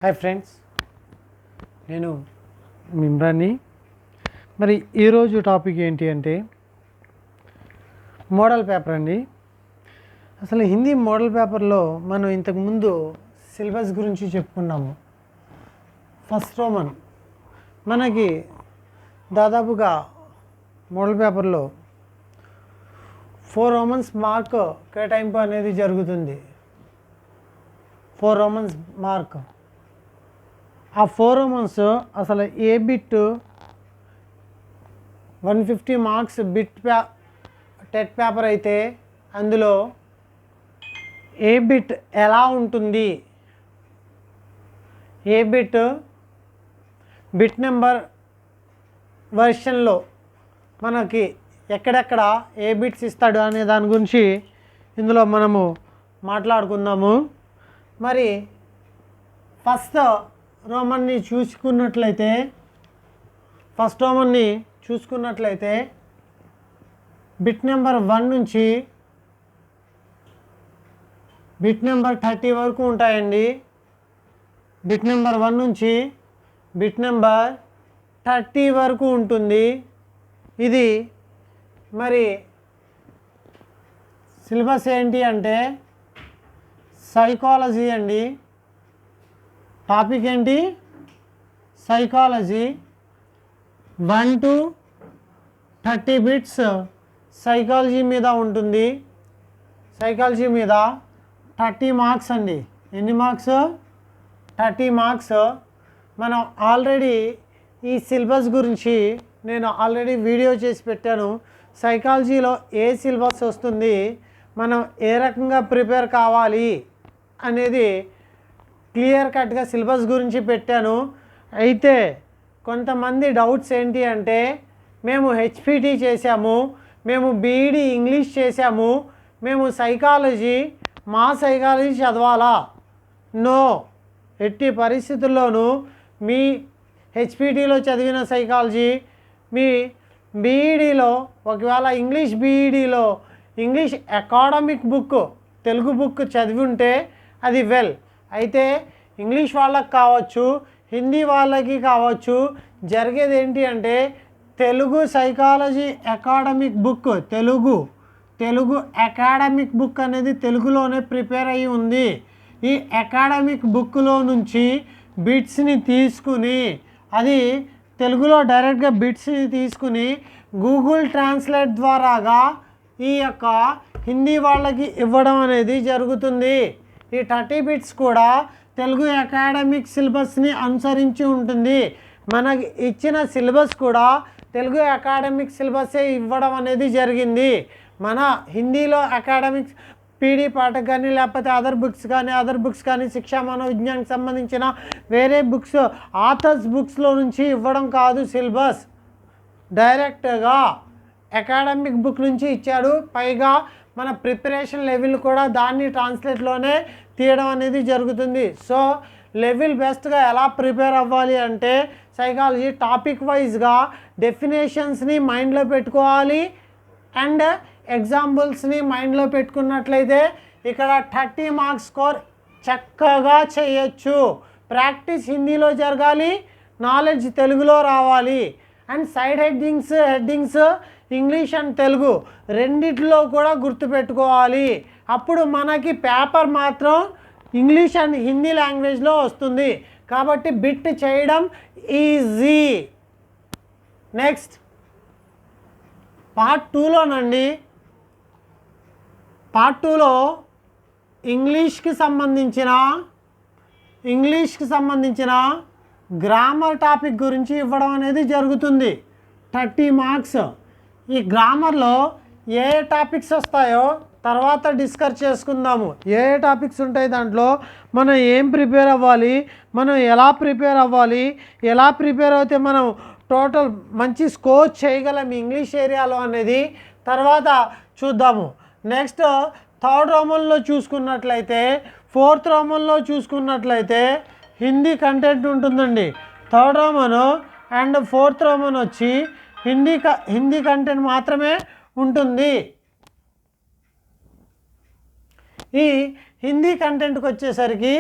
Hi friends, నేను మిమ్రాన్ని. మరి ఈరోజు టాపిక్ ఏంటి అంటే మోడల్ పేపర్ అండి. అసలు హిందీ మోడల్ పేపర్లో మనం ఇంతకుముందు సిలబస్ గురించి చెప్పుకున్నాము. ఫస్ట్ రోమన్ మనకి దాదాపుగా మోడల్ పేపర్లో 4 రోమన్స్ మార్క్ కేటాయింపు అనేది జరుగుతుంది. 4 రోమన్స్ మార్క్. ఆ 4 రోమన్స్ అసలు ఏ బిట్ 150 మార్క్స్ టెట్ పేపర్ అయితే అందులో ఏ బిట్ ఎలా ఉంటుంది, ఏ బిట్ నెంబర్ వర్షన్లో మనకి ఎక్కడెక్కడ ఏ బిట్స్ ఇస్తాడు అనే దాని గురించి ఇందులో మనము మాట్లాడుకుందాము. మరి ఫస్ట్ రోమన్ని చూసుకున్నట్లయితే బిట్ నెంబర్ 1 నుంచి బిట్ నెంబర్ 30 వరకు ఉంటాయండి. బిట్ నెంబర్ 1 నుంచి బిట్ నెంబర్ 30 వరకు ఉంటుంది. ఇది మరి సిలబస్ ఏంటి అంటే సైకాలజీ అండి. టాపిక్ ఏంటి? సైకాలజీ. 1 to 30 బిట్స్ సైకాలజీ మీద ఉంటుంది. సైకాలజీ మీద 30 మార్క్స్ అండి. ఎన్ని మార్క్స్? 30 మార్క్స్. మనం ఆల్రెడీ ఈ సిలబస్ గురించి నేను ఆల్రెడీ వీడియో చేసి పెట్టాను. సైకాలజీలో ఏ సిలబస్ వస్తుంది, మనం ఏ రకంగా ప్రిపేర్ కావాలి అనేది క్లియర్ కట్గా సిలబస్ గురించి పెట్టాను. అయితే కొంతమంది డౌట్స్ ఏంటి అంటే మేము హెచ్పిటి చేసాము, మేము బీఈడి ఇంగ్లీష్ చేసాము, మేము సైకాలజీ చదవాలా? నో, ఎట్టి పరిస్థితుల్లోనూ మీ హెచ్పిటిలో చదివిన సైకాలజీ మీ బీఈడిలో, ఒకవేళ ఇంగ్లీష్ బీఈడిలో English academic book Telugu book చదివి ఉంటే అది వెల్. అయితే ఇంగ్లీష్ వాళ్ళకి కావచ్చు, హిందీ వాళ్ళకి కావచ్చు, జరిగేది ఏంటి అంటే Telugu psychology academic book, Telugu academic book అనేది తెలుగులోనే ప్రిపేర్ అయ్యి ఉంది. ఈ అకాడమిక్ బుక్లో నుంచి బిట్స్ని తీసుకుని, అది తెలుగులో డైరెక్ట్గా బిట్స్ని తీసుకుని గూగుల్ ట్రాన్స్లేట్ ద్వారాగా ఈ యొక్క హిందీ వాళ్ళకి ఇవ్వడం అనేది జరుగుతుంది. ఈ 30 బిట్స్ కూడా తెలుగు అకాడమిక్ సిలబస్ని అనుసరించి ఉంటుంది. మనకి ఇచ్చిన సిలబస్ కూడా తెలుగు అకాడమిక్ సిలబసే ఇవ్వడం అనేది జరిగింది. మన హిందీలో అకాడమిక్స్ పీడీ పాఠక్ కానీ, లేకపోతే అదర్ బుక్స్ కానీ శిక్షా మనోవిజ్ఞానికి సంబంధించిన వేరే బుక్స్ ఆథర్స్ బుక్స్లో నుంచి ఇవ్వడం కాదు. సిలబస్ డైరెక్ట్గా అకాడమిక్ బుక్ నుంచి ఇచ్చాడు. పైగా మన ప్రిపరేషన్ లెవెల్ కూడా దాన్ని ట్రాన్స్లేట్లోనే తీయడం అనేది జరుగుతుంది. సో లెవెల్ బెస్ట్గా ఎలా ప్రిపేర్ అవ్వాలి అంటే సైకాలజీ టాపిక్ వైజ్గా డెఫినేషన్స్ని మైండ్లో పెట్టుకోవాలి అండ్ ఎగ్జాంపుల్స్ని మైండ్లో పెట్టుకున్నట్లయితే ఇక్కడ 30 మార్క్స్ స్కోర్ చక్కగా చేయొచ్చు. ప్రాక్టీస్ హిందీలో జరగాలి, నాలెడ్జ్ తెలుగులో రావాలి. And side headings English and Telugu రెండిట్లో కూడా గుర్తుపెట్టుకోవాలి. అప్పుడు మనకి పేపర్ మాత్రం ఇంగ్లీష్ అండ్ హిందీ లాంగ్వేజ్లో వస్తుంది. కాబట్టి బిట్ చేయడం ఈజీ. నెక్స్ట్ పార్ట్ 2లోనండి. పార్ట్ 2లో ఇంగ్లీష్కి సంబంధించిన గ్రామర్ టాపిక్ గురించి ఇవ్వడం అనేది జరుగుతుంది. 30 మార్క్స్. ఈ గ్రామర్లో ఏ టాపిక్స్ వస్తాయో తర్వాత డిస్కస్ చేసుకుందాము. ఏ టాపిక్స్ ఉంటాయి దాంట్లో, మనం ఏం ప్రిపేర్ అవ్వాలి, మనం ఎలా ప్రిపేర్ అవ్వాలి, ఎలా ప్రిపేర్ అయితే మనం టోటల్ మంచి స్కోర్ చేయగలం ఇంగ్లీష్ ఏరియాలో అనేది తర్వాత చూద్దాము. నెక్స్ట్ 3rd రోమన్లో చూసుకున్నట్లయితే, 4th రోమన్లో చూసుకున్నట్లయితే హిందీ కంటెంట్ ఉంటుందండి. 3rd Roman and 4th Roman వచ్చి హిందీ కంటెంట్ మాత్రమే ఉంటుంది. ఈ హిందీ కంటెంట్కి వచ్చేసరికి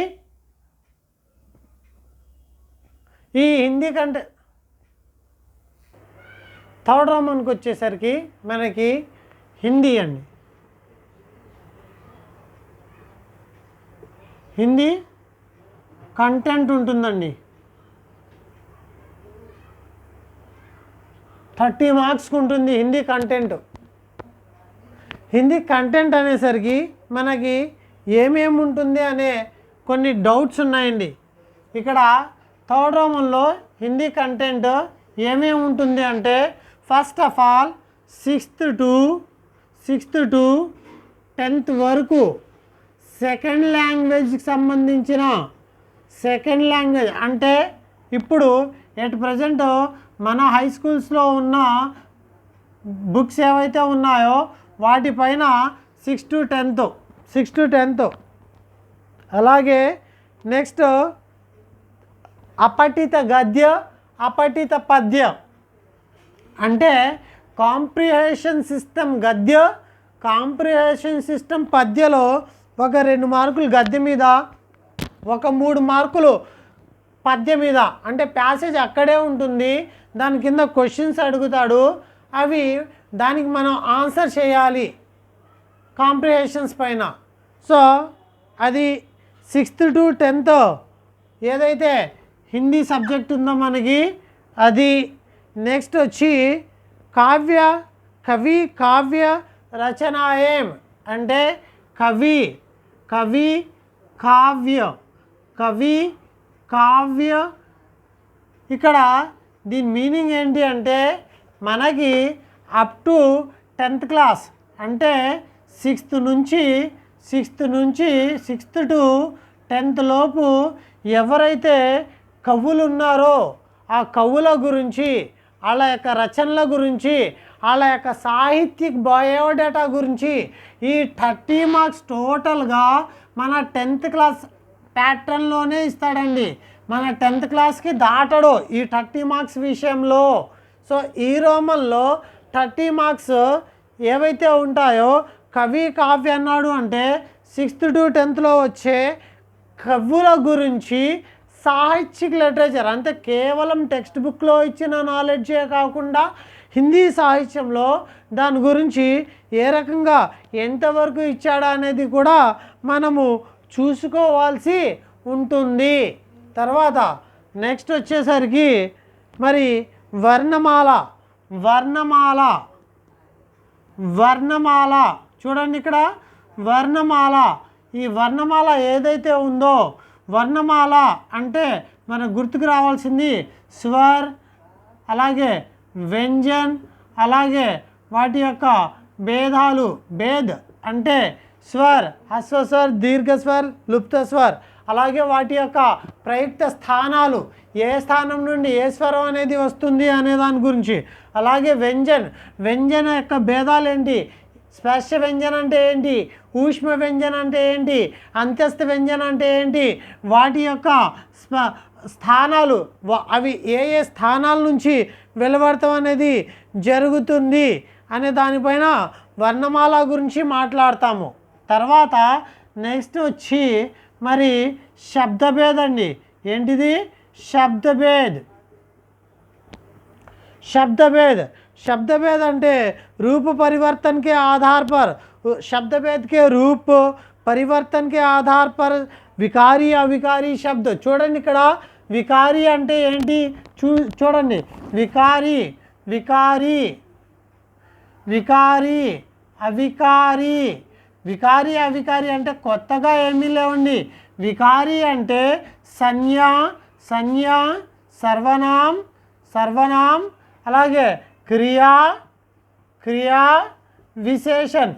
ఈ హిందీ కంటే థర్డ్ రోమన్కి వచ్చేసరికి మనకి హిందీ అండి. హిందీ కంటెంట్ ఉంటుందండి. 30 మార్క్స్కి ఉంటుంది హిందీ కంటెంట్. హిందీ కంటెంట్ అనేసరికి మనకి ఏమేమి ఉంటుంది అనే కొన్ని డౌట్స్ ఉన్నాయండి. ఇక్కడ థర్డ్ రోమన్లో హిందీ కంటెంట్ ఏమేమి ఉంటుంది అంటే first of all 6th to 10th వరకు సెకండ్ లాంగ్వేజ్కి సంబంధించిన సెకండ్ లాంగ్వేజ్ అంటే ఇప్పుడు ఎట్ ప్రజెంట్ మన హై స్కూల్స్లో ఉన్న బుక్స్ ఏవైతే ఉన్నాయో వాటిపైన 6 to 10th. అలాగే నెక్స్ట్ అపఠిత గద్య అపఠిత పద్య అంటే కాంప్రిహెన్షన్ సిస్టమ్ గద్య కాంప్రిహెన్షన్ సిస్టమ్ పద్యలో ఒక 2 మార్కులు గద్య మీద, ఒక 3 మార్కులు పద్య మీద. అంటే ప్యాసేజ్ అక్కడే ఉంటుంది, దాని కింద క్వశ్చన్స్ అడుగుతాడు, అవి దానికి మనం ఆన్సర్ చేయాలి కాంప్రిహెన్షన్స్ పైన. సో అది 6th to 10th ఏదైతే హిందీ సబ్జెక్ట్ ఉందో మనకి అది. నెక్స్ట్ వచ్చి కావ్య రచనాయం అంటే కవి కావ్య. ఇక్కడ దీని మీనింగ్ ఏంటి అంటే మనకి అప్ టు 10th క్లాస్ అంటే 6th to 10th లోపు ఎవరైతే కవులు ఉన్నారో ఆ కవుల గురించి, వాళ్ళ యొక్క రచనల గురించి, వాళ్ళ యొక్క సాహిత్యక బయోడేటా గురించి ఈ 30 మార్క్స్ టోటల్గా మన 10th క్లాస్ ప్యాటర్న్లోనే ఇస్తాడండి. మన 10th క్లాస్కి దాటడు ఈ 30 మార్క్స్ విషయంలో. సో ఈ రోమన్లో 30 మార్క్స్ ఏవైతే ఉంటాయో కావ్య అన్నాడు అంటే 6th to 10thలో వచ్చే కవుల గురించి సాహిత్యక లిటరేచర్ అంటే కేవలం టెక్స్ట్ బుక్లో ఇచ్చిన నాలెడ్జే కాకుండా హిందీ సాహిత్యంలో దాని గురించి ఏ రకంగా ఎంతవరకు ఇచ్చాడా అనేది కూడా మనము చూసుకోవాల్సి ఉంటుంది. తర్వాత నెక్స్ట్ వచ్చేసరికి మరి వర్ణమాల చూడండి. ఇక్కడ వర్ణమాల, ఈ వర్ణమాల ఏదైతే ఉందో వర్ణమాల అంటే మనకు గుర్తుకు రావాల్సింది స్వర్, అలాగే వ్యంజన్, అలాగే వాటి యొక్క భేదాలు. భేద్ అంటే స్వర్, హ్రస్వస్వర్, దీర్ఘస్వర్, లుప్తస్వర్, అలాగే వాటి యొక్క ప్రయుక్త స్థానాలు, ఏ స్థానం నుండి ఏ స్వరం అనేది వస్తుంది అనే దాని గురించి. అలాగే వ్యంజన యొక్క భేదాలు ఏంటి, స్పర్శ వ్యంజన అంటే ఏంటి, ఊష్మ వ్యంజన అంటే ఏంటి, అంత్యస్థ వ్యంజన అంటే ఏంటి, వాటి యొక్క స్థానాలు అవి ఏ ఏ స్థానాల నుంచి వెలువడతాం అనేది జరుగుతుంది అనే దానిపైన వర్ణమాల గురించి మాట్లాడతాము. తర్వాత నెక్స్ట్ వచ్చి మరి శబ్దభేద్ అండి. ఏంటిది? शब्दभेद అంటే रूप परिवर्तन के आधार पर शब्दभेद के रूप परिवर्तन के आधार पर विकारी अविकारी शब्द. చూడండి ఇక్కడ వికారి అంటే ఏంటి చూడండి. వికారి అవికారి అంటే కొత్తగా ఏమీ లేవండి. వికారి అంటే సంజ్ఞ సర్వనాం అలాగే క్రియా విశేషణ్.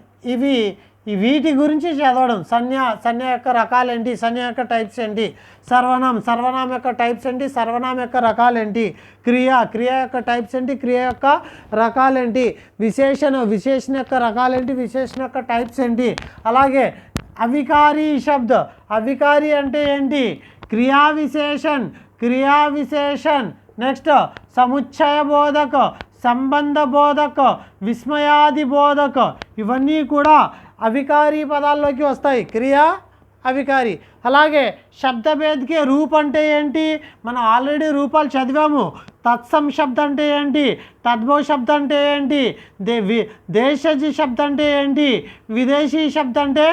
వీటి గురించి చదవడం. సంజ్ఞ యొక్క రకాలు ఏంటి, సంజ్ఞ యొక్క టైప్స్ ఏంటి, సర్వనాం యొక్క టైప్స్ ఏంటి, సర్వనాం యొక్క రకాలు ఏంటి, క్రియ యొక్క టైప్స్ ఏంటి, క్రియ యొక్క రకాలు ఏంటి, విశేషణ యొక్క రకాలు ఏంటి, విశేషణ యొక్క టైప్స్ ఏంటి. అలాగే అవికారి శబ్ద, అవికారి అంటే ఏంటి, క్రియా విశేషణ్. నెక్స్ట్ సముచ్చయ బోధక, సంబంధ బోధక, విస్మయాది బోధక, ఇవన్నీ కూడా అవికారి పదాల్లోకి వస్తాయి. క్రియ అవికారి. అలాగే శబ్దభేద్కే రూప్ అంటే ఏంటి, మనం ఆల్రెడీ రూపాలు చదివాము. తత్సం శబ్ద అంటే ఏంటి, తద్భవ శబ్ద అంటే ఏంటి, దేశజీ శబ్ద అంటే ఏంటి, విదేశీ శబ్ద అంటే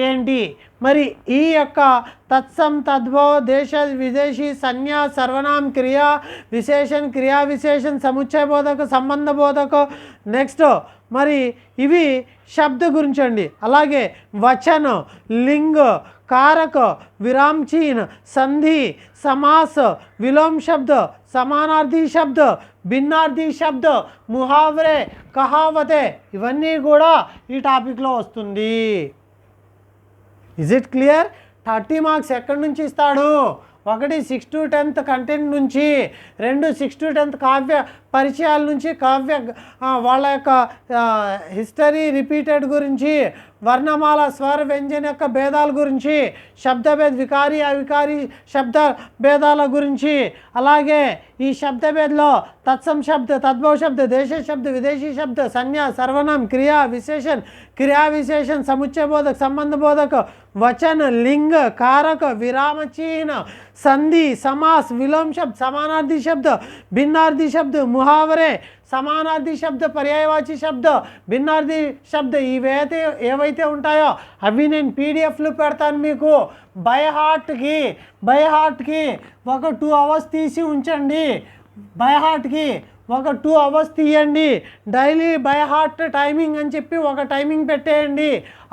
ఏంటి. మరి ఈ యొక్క తత్సం తద్భవ దేశ విదేశీ సంజ్ఞా సర్వనాం క్రియా విశేషణ క్రియా విశేషణ సముచ్చయ బోధక సంబంధ బోధక. నెక్స్ట్ మరి ఇవి శబ్ద గురించి అండి. అలాగే వచన, లింగ, कारक, विराम चिन्ह, संधि, समास, विलोम शब्द, समानार्थी शब्द, भिन्नार्थी शब्द, मुहावरे, कहावते इवన్నీ కూడా ఈ టాపిక్ లో వస్తుంది. Is it clear? 30 మార్క్స్ ఎక్కడి నుంచి ఇస్తాడు? ఒకటి 6 to 10th కంటెంట్ నుంచి, 2 6 to 10th కావ్య పరిచయాల నుంచి, కావ్య వాళ్ళ యొక్క హిస్టరీ రిపీటెడ్ గురించి, వర్ణమాల స్వర వ్యంజన యొక్క భేదాల గురించి, శబ్దభేద్ వికారి అవికారి శబ్ద భేదాల గురించి, అలాగే ఈ శబ్దభేద్లో తత్సం శబ్ద, తద్భవ శబ్ద, దేశ శబ్ద, విదేశీ శబ్ద, సంజ్ఞా సర్వనాం, క్రియా విశేషణ, సముచ్చయ బోధక, సంబంధ బోధక, वचन, लिंग, कारक, विराम चिन्ह, संधि, समास, विलोम शब्द, समानार्थी शब्द, भिन्नार्थी शब्द, मुहावरे, समानार्थी शब्द, पर्यायवाची शब्द, भिन्नार्थी शब्द ఇవైతే ఏవైతే ఉంటాయో అవి నేను పీడిఎఫ్లు పెడతాను మీకు. బై హార్ట్కి ఒక 2 hours తీసి ఉంచండి. బై హార్ట్కి ఒక 2 hours తీయండి. డైలీ బై హార్ట్ టైమింగ్ అని చెప్పి ఒక టైమింగ్ పెట్టేయండి.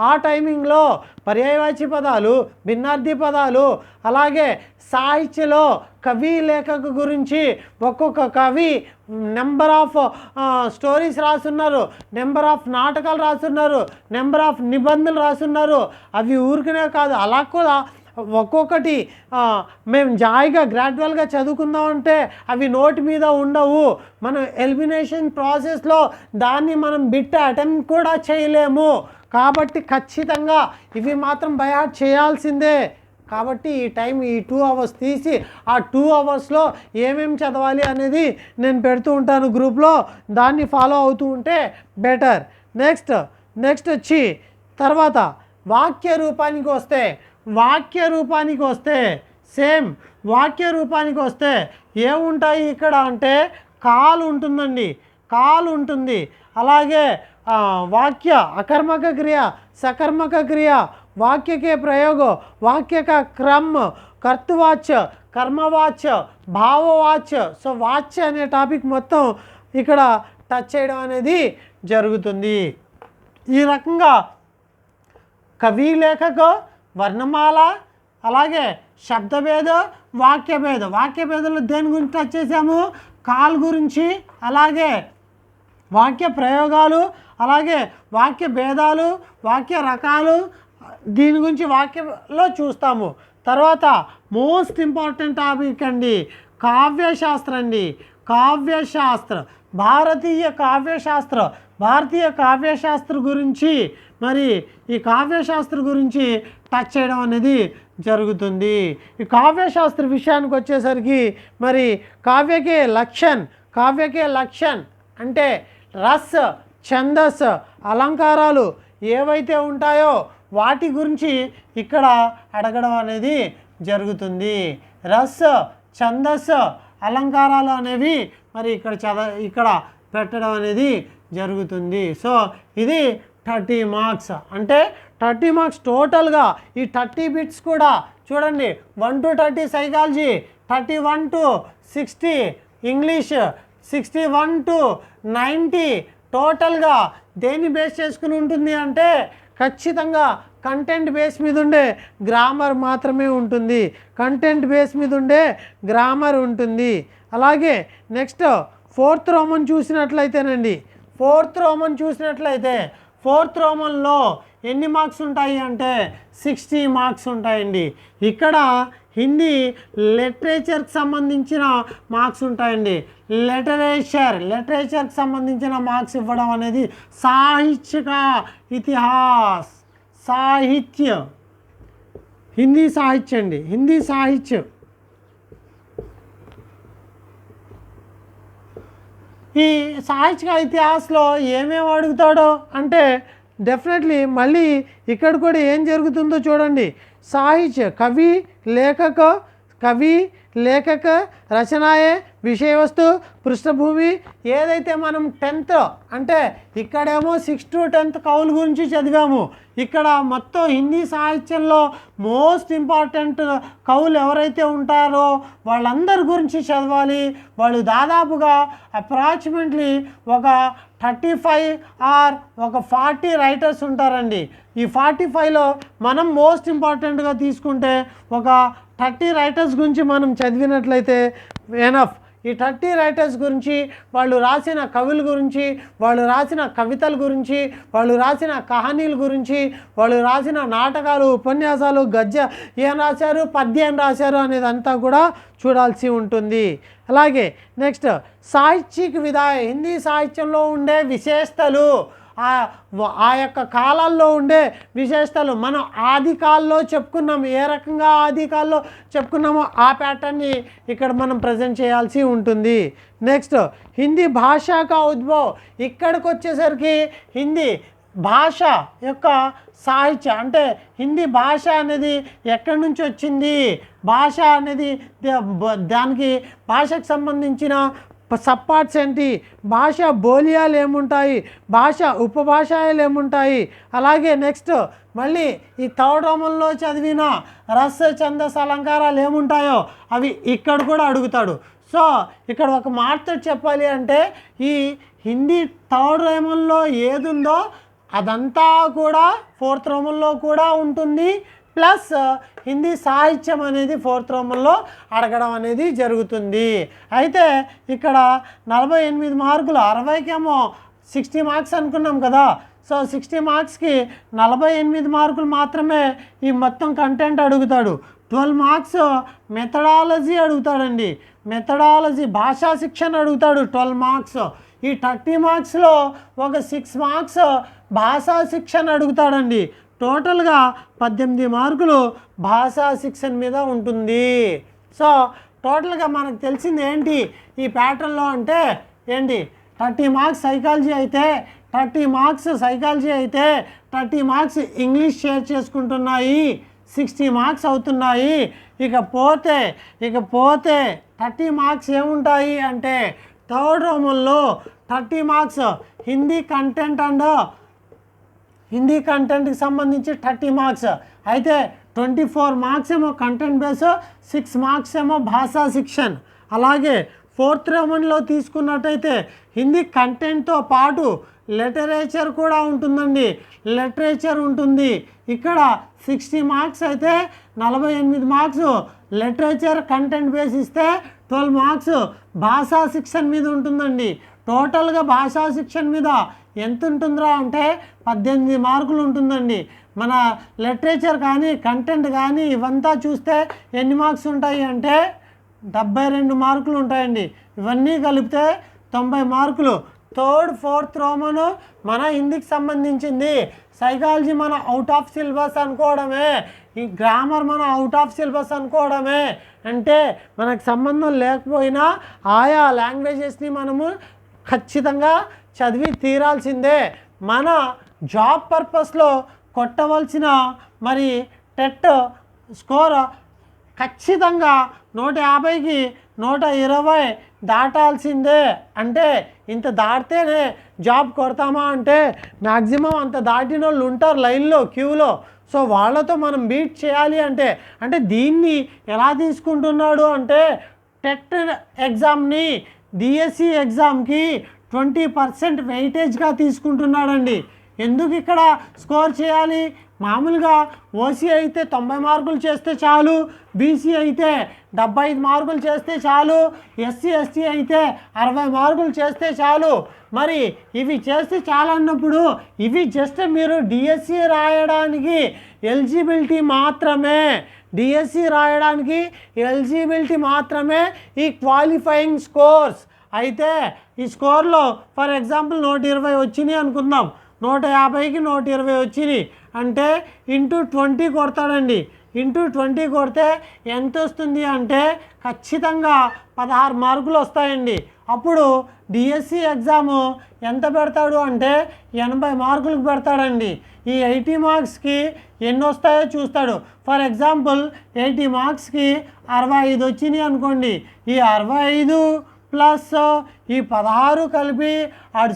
ఆ టైమింగ్లో పర్యాయవాచి పదాలు, భిన్నార్థి పదాలు, అలాగే సాహిత్యలో కవి లేఖక గురించి ఒక్కొక్క కవి నెంబర్ ఆఫ్ స్టోరీస్ రాస్తున్నారు, నెంబర్ ఆఫ్ నాటకాలు రాస్తున్నారు, నెంబర్ ఆఫ్ నిబంధనలు రాస్తున్నారు. అవి ఊరికనే కాదు, అలా కూడా ఒక్కొక్కటి మేము జాయిగా గ్రాడ్యువల్గా చదువుకుందామంటే అవి నోటి మీద ఉండవు. మనం ఎలిమినేషన్ ప్రాసెస్లో దాన్ని మనం బిట్ అటెంప్ట్ కూడా చేయలేము. కాబట్టి ఖచ్చితంగా ఇవి మాత్రం బై హార్ట్ చేయాల్సిందే. కాబట్టి ఈ టైం ఈ 2 hours తీసి ఆ 2 hoursలో ఏమేమి చదవాలి అనేది నేను పెడుతూ ఉంటాను గ్రూప్లో. దాన్ని ఫాలో అవుతూ ఉంటే బెటర్. నెక్స్ట్ వచ్చి తర్వాత వాక్య రూపానికి వస్తే సేమ్ వాక్య రూపానికి వస్తే ఏముంటాయి ఇక్కడ అంటే కాల్ ఉంటుందండి, కాల్ ఉంటుంది. అలాగే वाक्य अकर्मक क्रिया, सकर्मक क्रिया, वाक्य के प्रयोग, वाक्य का क्रम, कर्तवाच्य, कर्मवाच्य, भाववाच्य. సో వాచ్య అనే టాపిక్ మొత్తం ఇక్కడ టచ్ చేయడం అనేది జరుగుతుంది. ఈ రకంగా కవి లేఖక, వర్ణమాల, అలాగే శబ్దభేద, వాక్యభేదంలో దేని గురించి టచ్ చేసాము? కాల్ గురించి, అలాగే వాక్య ప్రయోగాలు, అలాగే వాక్య భేదాలు, వాక్య రకాలు, దీని గురించి వాక్యంలో చూస్తాము. తర్వాత మోస్ట్ ఇంపార్టెంట్ టాపిక్ అండి కావ్యశాస్త్ర, భారతీయ కావ్యశాస్త్ర గురించి. మరి ఈ కావ్యశాస్త్ర గురించి టచ్ చేయడం అనేది జరుగుతుంది. ఈ కావ్యశాస్త్ర విషయానికి వచ్చేసరికి మరి కావ్యకే లక్షణ్ అంటే రస్, ఛందస్, అలంకారాలు ఏవైతే ఉంటాయో వాటి గురించి ఇక్కడ అడగడం అనేది జరుగుతుంది. రస్, ఛందస్, అలంకారాలు అనేవి మరి ఇక్కడ పెట్టడం అనేది జరుగుతుంది. సో ఇది 30 మార్క్స్. అంటే 30 మార్క్స్ టోటల్గా. ఈ 30 బిట్స్ కూడా చూడండి, 1 to 30 psychology, 31 to 60 English, 61 to 90 టోటల్గా దేన్ని బేస్ చేసుకుని ఉంటుంది అంటే ఖచ్చితంగా కంటెంట్ బేస్ మీద ఉండే గ్రామర్ మాత్రమే ఉంటుంది. అలాగే నెక్స్ట్ 4th రోమన్ చూసినట్లయితేనండి, 4th రోమన్లో ఎన్ని మార్క్స్ ఉంటాయి అంటే 60 మార్క్స్ ఉంటాయండి. ఇక్కడ హిందీ లిటరేచర్కి సంబంధించిన మార్క్స్ ఉంటాయండి. లిటరేచర్కి సంబంధించిన మార్క్స్ ఇవ్వడం అనేది హిందీ సాహిత్యం. ఈ సాహిత్య ఇతిహాస్లో ఏమేమి అడుగుతాడో అంటే డెఫినెట్లీ మళ్ళీ ఇక్కడ కూడా ఏం జరుగుతుందో చూడండి. साहित्य कवि लेखक रचनाये विषय वस्तु पृष्ठभूमि ఏదైతే మనం 10th అంటే ఇక్కడేమో 6 to 10th కవుల గురించి చదివాము. ఇక్కడ మొత్తం హిందీ సాహిత్యంలో మోస్ట్ ఇంపార్టెంట్ కవులు ఎవరైతే ఉంటారో వాళ్ళందరి గురించి చదవాలి. వాళ్ళు దాదాపుగా అప్రాక్సిమేట్లీ ఒక 35 ఆర్ ఒక 40 రైటర్స్ ఉంటారండి. ఈ 45లో మనం మోస్ట్ ఇంపార్టెంట్గా తీసుకుంటే ఒక 30 రైటర్స్ గురించి మనం చదివినట్లయితే ఎనఫ్. ఈ 30 రైటర్స్ గురించి, వాళ్ళు రాసిన కవుల గురించి, వాళ్ళు రాసిన కవితల గురించి, వాళ్ళు రాసిన కహానీల గురించి, వాళ్ళు రాసిన నాటకాలు, ఉపన్యాసాలు, గద్య ఏం రాశారు, పద్యం ఏం రాశారు అనేదంతా కూడా చూడాల్సి ఉంటుంది. అలాగే నెక్స్ట్ సాహిత్యిక విధాయ, హిందీ సాహిత్యంలో ఉండే విశేషతలు, ఆ యొక్క కాలాల్లో ఉండే విశేషతలు మనం ఆది కాలంలో చెప్పుకున్నాము. ఏ రకంగా ఆది కాలంలో చెప్పుకున్నామో ఆ ప్యాటర్న్ని ఇక్కడ మనం ప్రజెంట్ చేయాల్సి ఉంటుంది. నెక్స్ట్ హిందీ భాషా కా ఉద్భవ్, ఇక్కడికి వచ్చేసరికి హిందీ భాష యొక్క సాహిత్య అంటే హిందీ భాష అనేది ఎక్కడి నుంచి వచ్చింది, భాష అనేది దానికి భాషకు సంబంధించిన సబ్పార్ట్స్ ఏంటి, భాష బోలియాలు ఏముంటాయి, భాష ఉపభాషాయాలు ఏముంటాయి. అలాగే నెక్స్ట్ మళ్ళీ ఈ తౌడమంలో చదివిన రస ఛందస్ అలంకారాలు ఏముంటాయో అవి ఇక్కడ కూడా అడుగుతాడు. సో ఇక్కడ ఒక మాటతో చెప్పాలి అంటే ఈ హిందీ థర్డ్ రోమన్లో ఏది ఉందో అదంతా కూడా 4th రోమన్లో కూడా ఉంటుంది. ప్లస్ హిందీ సాహిత్యం అనేది 4th రోమన్లో అడగడం అనేది జరుగుతుంది. అయితే ఇక్కడ 48 మార్కులు, 60కేమో 60 మార్క్స్ అనుకున్నాం కదా. సో 60 మార్క్స్కి 48 మార్కులు మాత్రమే ఈ మొత్తం కంటెంట్ అడుగుతాడు. 12 మార్క్స్ మెథడాలజీ అడుగుతాడండి. మెథడాలజీ భాషా శిక్షణ అడుగుతాడు 12 మార్క్స్. ఈ 30 మార్క్స్లో ఒక 6 మార్క్స్ భాషా శిక్షణ అడుగుతాడండి. టోటల్గా 18 మార్కులు భాషా శిక్షణ మీద ఉంటుంది. సో టోటల్గా మనకు తెలిసింది ఏంటి ఈ ప్యాటర్న్లో అంటే ఏంటి, 30 మార్క్స్ సైకాలజీ అయితే 30 మార్క్స్ సైకాలజీ అయితే 30 మార్క్స్ ఇంగ్లీష్ షేర్ చేసుకుంటున్నాయి, 60 మార్క్స్ అవుతున్నాయి. ఇకపోతే 30 మార్క్స్ ఏముంటాయి అంటే థర్డ్ రోమన్లో 30 marks Hindi content and Hindi కంటెంట్కి సంబంధించి 30 మార్క్స్ అయితే 24 మార్క్స్ ఏమో కంటెంట్ బేస్, 6 మార్క్స్ ఏమో భాషా శిక్షణ. అలాగే 4th రోమన్లో తీసుకున్నట్టయితే హిందీ కంటెంట్తో పాటు లిటరేచర్ కూడా ఉంటుందండి. లిటరేచర్ ఉంటుంది. ఇక్కడ 60 మార్క్స్ అయితే 48 మార్క్స్ లిటరేచర్ కంటెంట్ బేస్ ఇస్తే 12 మార్క్స్ భాషా శిక్షణ మీద ఉంటుందండి. టోటల్గా భాషా శిక్షణ మీద ఎంత ఉంటుందిరా అంటే 18 మార్కులు ఉంటుందండి. మన లిటరేచర్ కానీ కంటెంట్ కానీ ఇవంతా చూస్తే ఎన్ని మార్క్స్ ఉంటాయి అంటే 72 మార్కులు ఉంటాయండి. ఇవన్నీ కలిపితే 90 మార్కులు. 3rd 4th రోమను మన హిందీకి సంబంధించింది. సైకాలజీ మన అవుట్ ఆఫ్ సిలబస్ అనుకోవడమే, ఈ గ్రామర్ మన అవుట్ ఆఫ్ సిలబస్ అనుకోవడమే. అంటే మనకు సంబంధం లేకపోయినా ఆయా లాంగ్వేజెస్ని మనము ఖచ్చితంగా చదివి తీరాల్సిందే. మన జాబ్ పర్పస్లో కొట్టవలసిన మరి టెట్ స్కోర్ ఖచ్చితంగా 150కి 120 దాటాల్సిందే. అంటే ఇంత దాటితేనే జాబ్ కొడతామా అంటే మ్యాక్సిమం అంత దాటిన వాళ్ళు ఉంటారు లైన్లో క్యూలో. సో వాళ్ళతో మనం బీట్ చేయాలి అంటే దీన్ని ఎలా తీసుకుంటున్నాడు అంటే టెట్ ఎగ్జామ్ని డిఎస్సి ఎగ్జామ్కి 20% వెయిటేజ్గా తీసుకుంటున్నాడండి. ఎందుకు ఇక్కడ స్కోర్ చేయాలి? మామూలుగా ఓసీ అయితే 90 మార్కులు చేస్తే చాలు, బీసీ అయితే 75 మార్కులు చేస్తే చాలు, ఎస్సీ ఎస్టీ అయితే 60 మార్కులు చేస్తే చాలు. మరి ఇవి చేస్తే చాలు అన్నప్పుడు ఇవి జస్ట్ మీరు డిఎస్సి రాయడానికి ఎలిజిబిలిటీ మాత్రమే. డిఎస్సి రాయడానికి ఎలిజిబిలిటీ మాత్రమే ఈ క్వాలిఫైయింగ్ స్కోర్స్. అయితే ఈ స్కోర్లో ఫర్ ఎగ్జాంపుల్ 120 వచ్చినాయి అనుకుందాం, 150కి 120 వచ్చినాయి అంటే ఇంటూ 20 కొడతాడండి. ఇంటూ 20 కొడితే ఎంత వస్తుంది అంటే ఖచ్చితంగా 16 మార్కులు వస్తాయండి. అప్పుడు డిఎస్సి ఎగ్జాము ఎంత పెడతాడు అంటే 80 మార్కులకు పెడతాడండి. ఈ 80 మార్క్స్కి ఎన్ని వస్తాయో చూస్తాడు. ఫర్ ఎగ్జాంపుల్ 80 మార్క్స్కి 65 వచ్చినాయి అనుకోండి. ఈ 65 ప్లస్ ఈ 16 కలిపి ఆడి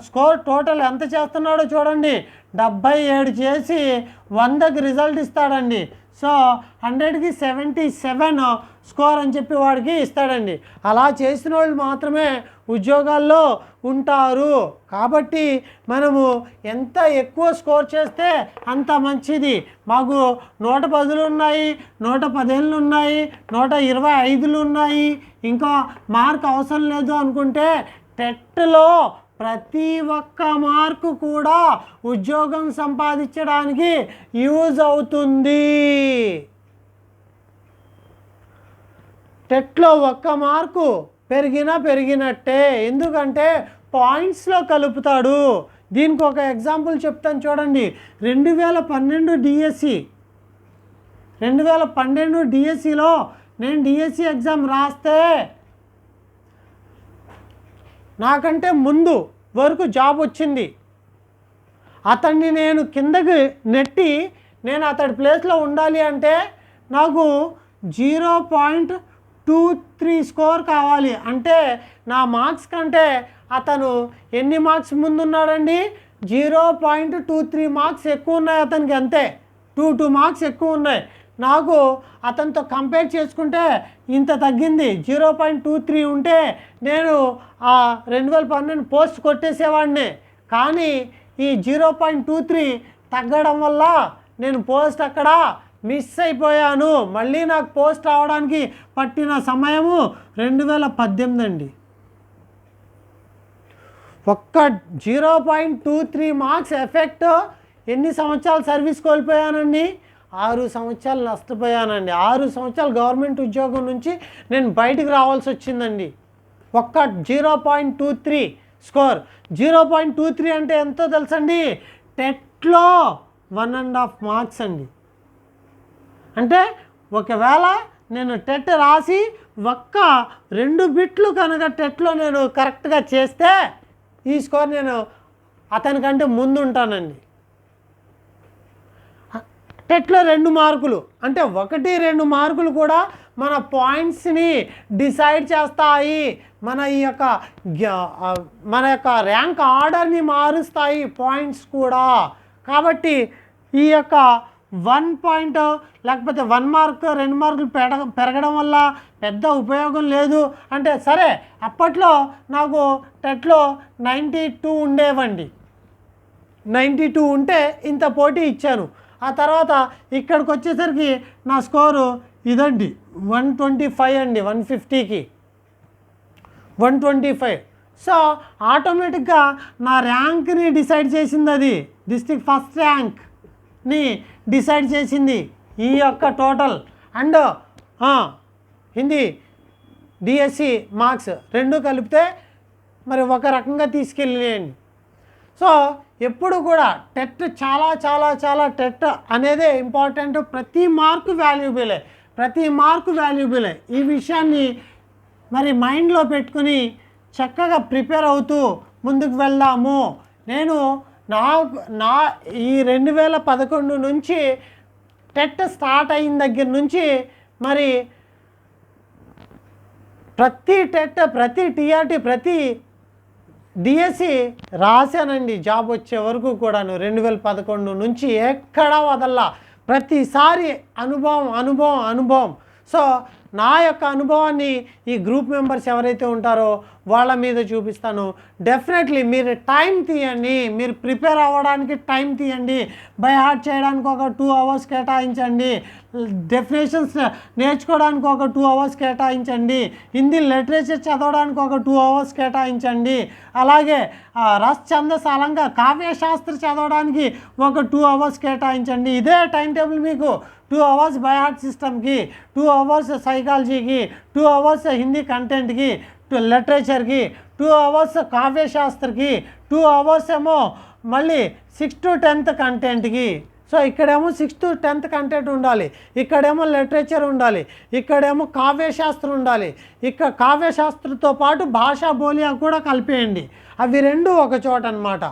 స్కోర్ టోటల్ ఎంత చేస్తున్నాడో చూడండి. 77 చేసి 100కి రిజల్ట్ ఇస్తాడండి. సో 100కి 77 స్కోర్ అని చెప్పి వాడికి ఇస్తాడండి. అలా చేసిన వాళ్ళు మాత్రమే ఉద్యోగాల్లో ఉంటారు. కాబట్టి మనము ఎంత ఎక్కువ స్కోర్ చేస్తే అంత మంచిది. మాకు 110 ఉన్నాయి, 115 ఉన్నాయి, 125 ఉన్నాయి, ఇంకా మార్క్ అవసరం లేదు అనుకుంటే టెట్లో ప్రతి ఒక్క మార్కు కూడా ఉద్యోగం సంపాదించడానికి యూజ్ అవుతుంది. టెట్లో ఒక్క మార్కు పెరిగినట్టే, ఎందుకంటే పాయింట్స్లో కలుపుతాడు. దీనికి ఒక ఎగ్జాంపుల్ చెప్తాను చూడండి. 2012 డిఎస్సిలో నేను డిఎస్సి ఎగ్జామ్ రాస్తే నాకంటే ముందు వరకు జాబ్ వచ్చింది. అతన్ని నేను కిందకి నెట్టి నేను అతడి ప్లేస్లో ఉండాలి అంటే నాకు 0.23 స్కోర్ కావాలి. అంటే నా మార్క్స్ కంటే అతను ఎన్ని మార్క్స్ ముందున్నాడండి? 0.23 మార్క్స్ ఎక్కువ ఉన్నాయి అతనికి, అంతే. 2 మార్క్స్ ఎక్కువ ఉన్నాయి. నాకు అతనితో కంపేర్ చేసుకుంటే ఇంత తగ్గింది. 0.23 ఉంటే నేను 2012 పోస్ట్ కొట్టేసేవాడిని. కానీ ఈ 0.23 తగ్గడం వల్ల నేను పోస్ట్ అక్కడ మిస్ అయిపోయాను. మళ్ళీ నాకు పోస్ట్ రావడానికి పట్టిన సమయము 2018 అండి. ఒక్క 0.23 మార్క్స్ ఎఫెక్ట్ ఎన్ని సంవత్సరాలు సర్వీస్ కోల్పోయానండి? 6 సంవత్సరాలు నష్టపోయానండి. 6 సంవత్సరాలు గవర్నమెంట్ ఉద్యోగం నుంచి నేను బయటికి రావాల్సి వచ్చిందండి. ఒక్క 0.23 స్కోర్. 0.23 అంటే ఎంతో తెలుసండి? టెట్లో 1.5 మార్క్స్ అండి. అంటే ఒకవేళ నేను టెట్ రాసి ఒక్క 2 బిట్లు కనుక టెట్లో నేను కరెక్ట్గా చేస్తే ఈ స్కోర్ నేను అతనికంటే ముందు ఉంటానండి. టెట్లో 2 మార్కులు అంటే 1-2 మార్కులు కూడా మన పాయింట్స్ని డిసైడ్ చేస్తాయి. మన యొక్క ర్యాంక్ ఆర్డర్ని మారుస్తాయి పాయింట్స్ కూడా. కాబట్టి ఈ యొక్క 1 పాయింట్ లేకపోతే 1 మార్క్ 2 మార్కులు పెరగడం వల్ల పెద్ద ఉపయోగం లేదు అంటే సరే. అప్పట్లో నాకు టెట్లో 92 ఉండేవండి. 92 ఉంటే ఇంత పోటీ ఇచ్చాను. ఆ తర్వాత ఇక్కడికి వచ్చేసరికి నా స్కోరు ఇదండి 125 అండి. 150కి 125. సో ఆటోమేటిక్గా నా ర్యాంక్ని డిసైడ్ చేసింది, అది డిస్ట్రిక్ట్ ఫస్ట్ ర్యాంక్ని డిసైడ్ చేసింది ఈ యొక్క total and Hindi DSC marks 2 కలిపితే మరి ఒక రకంగా తీసుకెళ్ళండి. సో ఎప్పుడు కూడా టెట్ చాలా చాలా చాలా టెట్ అనేదే ఇంపార్టెంట్. ప్రతి మార్కు వాల్యుబులే. ఈ విషయాన్ని మరి మైండ్లో పెట్టుకుని చక్కగా ప్రిపేర్ అవుతూ ముందుకు వెళ్దాము. నేను ఈ 2011 నుంచి టెట్ స్టార్ట్ అయిన దగ్గర నుంచి మరి ప్రతి టెట్, ప్రతి టీఆర్టీ, ప్రతి డిఎస్సి రాశానండి. జాబ్ వచ్చే వరకు కూడాను 2011 నుంచి ఎక్కడా వదల్లా. ప్రతిసారి అనుభవం. సో నా యొక్క అనుభవాన్ని ఈ గ్రూప్ మెంబర్స్ ఎవరైతే ఉంటారో వాళ్ళ మీద చూపిస్తాను. డెఫినెట్లీ మీరు టైం తీయండి, మీరు ప్రిపేర్ అవ్వడానికి టైం తీయండి. బై హార్ట్ చేయడానికి ఒక 2 అవర్స్ కేటాయించండి. డెఫినేషన్స్ నేర్చుకోవడానికి ఒక 2 అవర్స్ కేటాయించండి. హిందీ లిటరేచర్ చదవడానికి ఒక 2 అవర్స్ కేటాయించండి. అలాగే రస్ ఛందస్ అలంకార కావ్యశాస్త్ర చదవడానికి ఒక 2 అవర్స్ కేటాయించండి. ఇదే టైం టేబుల్ మీకు. 2 అవర్స్ బై హార్ట్ సిస్టమ్కి, 2 అవర్స్ సైకాలజీకి, 2 అవర్స్ హిందీ కంటెంట్కి, లిటరేచర్కి, 2 అవర్స్ కావ్యశాస్త్రకి, 2 అవర్స్ ఏమో మళ్ళీ 6 to 10th కంటెంట్కి. సో ఇక్కడేమో 6th to 10th కంటెంట్ ఉండాలి, ఇక్కడేమో లిటరేచర్ ఉండాలి, ఇక్కడేమో కావ్యశాస్త్రం ఉండాలి, ఇక్కడ కావ్యశాస్త్రంతో పాటు భాషా బోలియా కూడా కలిపేయండి. అవి రెండు ఒక చోట అనమాట.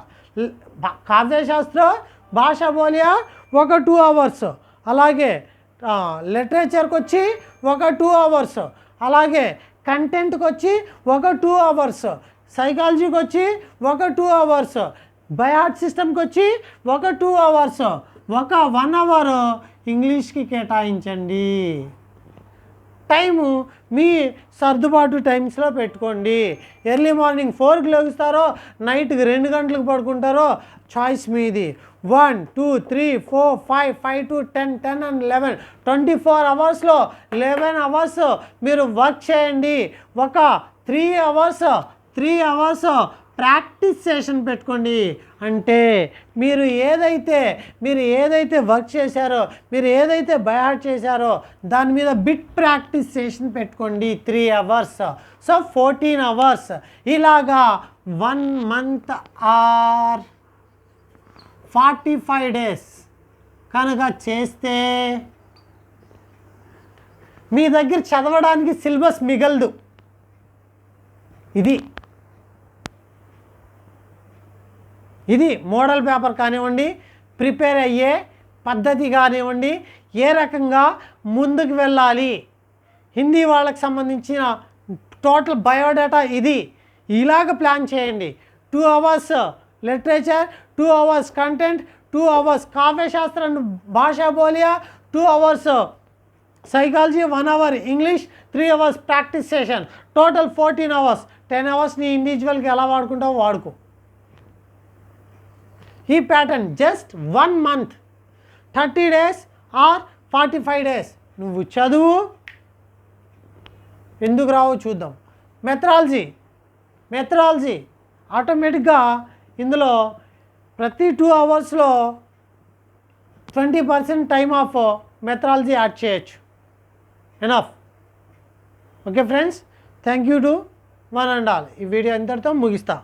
కావ్యశాస్త్రం భాషా బోలియా ఒక 2 hours, అలాగే లిటరేచర్కి వచ్చి ఒక 2 hours, అలాగే కంటెంట్కి వచ్చి ఒక 2 hours, సైకాలజీకి వచ్చి ఒక 2 hours, బయాట్ సిస్టమ్కి వచ్చి ఒక 2 hours, ఒక 1 hour ఇంగ్లీష్కి కేటాయించండి. టైము మీ సర్దుబాటు టైమ్స్లో పెట్టుకోండి. ఎర్లీ మార్నింగ్ 4కి లెగుస్తారో నైట్కి 2 గంటలకు పడుకుంటారో చాయిస్ మీది. 1 2 3 4 5 5 to 10 10 and 11 24 hours 11 hours మీరు వర్క్ చేయండి. ఒక 3 hours ప్రాక్టీస్ సెషన్ పెట్టుకోండి. అంటే మీరు ఏదైతే వర్క్ చేశారో, మీరు ఏదైతే బయాట్ చేశారో దాని మీద బిట్ ప్రాక్టీస్ సెషన్ పెట్టుకోండి 3 hours. So 14 hours. ఇలాగా 1 month or 45 days కనుక చేస్తే మీ దగ్గర చదవడానికి సిలబస్ మిగలదు. ఇది మోడల్ పేపర్ కానివ్వండి, ప్రిపేర్ అయ్యే పద్ధతి కానివ్వండి, ఏ రకంగా ముందుకు వెళ్ళాలి, హిందీ వాళ్ళకి సంబంధించిన టోటల్ బయోడేటా ఇది. ఇలాగ ప్లాన్ చేయండి. 2 hours literature, 2 hours content, 2 hours కావ్యశాస్త్రం భాషా Boliya, 2 hours psychology, 1 hour English, 3 hours practice session, total 14 hours. 10 hours నీ ఇండివిజువల్కి ఎలా వాడుకుంటావో వాడుకో. ఈ pattern just 1 month, 30 days or 45 days నువ్వు చదువు. ఎందుకు రావో చూద్దాం. మెథడాలజీ ఆటోమేటిక్గా ఇందులో ప్రతి 2 hours 20% time of methodology add చేయొచ్చు. Enough. Okay friends, thank you to one and all. ఈ వీడియో ఇంతటితో ముగిస్తా.